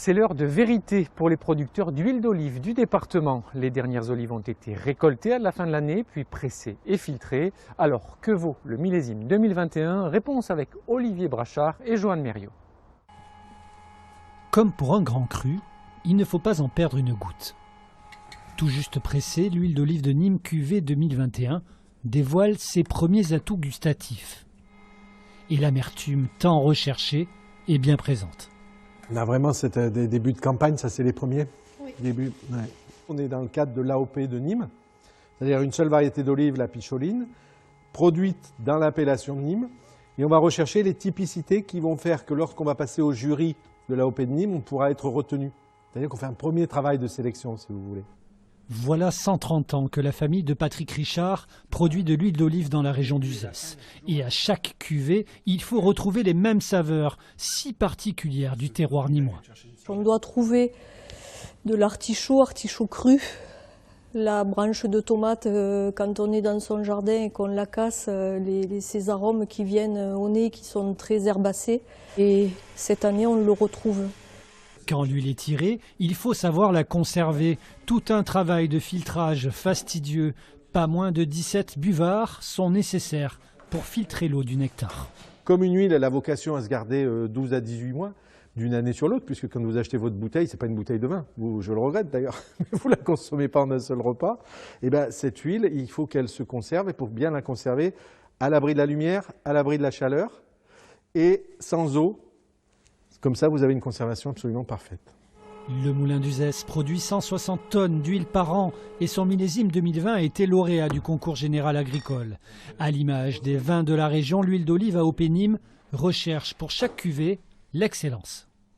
C'est l'heure de vérité pour les producteurs d'huile d'olive du département. Les dernières olives ont été récoltées à la fin de l'année, puis pressées et filtrées. Alors, que vaut le millésime 2021? Réponse avec Olivier Brachard et Joanne Mériot. Comme pour un grand cru, il ne faut pas en perdre une goutte. Tout juste pressée, l'huile d'olive de Nîmes cuvée 2021 dévoile ses premiers atouts gustatifs. Et l'amertume tant recherchée est bien présente. Là, vraiment, c'est des débuts de campagne, ça c'est les premiers débuts. Ouais. On est dans le cadre de l'AOP de Nîmes, c'est-à-dire une seule variété d'olive, la picholine, produite dans l'appellation de Nîmes. Et on va rechercher les typicités qui vont faire que lorsqu'on va passer au jury de l'AOP de Nîmes, on pourra être retenu. C'est-à-dire qu'on fait un premier travail de sélection, si vous voulez. Voilà 130 ans que la famille de Patrick Richard produit de l'huile d'olive dans la région d'Uzès. Et à chaque cuvée, il faut retrouver les mêmes saveurs si particulières du terroir nîmois. On doit trouver de l'artichaut cru, la branche de tomate quand on est dans son jardin et qu'on la casse, ces arômes qui viennent au nez qui sont très herbacés. Et cette année, on le retrouve. Quand l'huile est tirée, il faut savoir la conserver. Tout un travail de filtrage fastidieux. Pas moins de 17 buvards sont nécessaires pour filtrer l'eau du nectar. Comme une huile, elle a vocation à se garder 12 à 18 mois d'une année sur l'autre, puisque quand vous achetez votre bouteille, ce n'est pas une bouteille de vin. Je le regrette d'ailleurs, mais vous ne la consommez pas en un seul repas. Et bien, cette huile, il faut qu'elle se conserve, et pour bien la conserver, à l'abri de la lumière, à l'abri de la chaleur, et sans eau. Comme ça, vous avez une conservation absolument parfaite. Le moulin d'Uzès produit 160 tonnes d'huile par an et son millésime 2020 a été lauréat du concours général agricole. À l'image des vins de la région, l'huile d'olive AOP Nîmes recherche pour chaque cuvée l'excellence.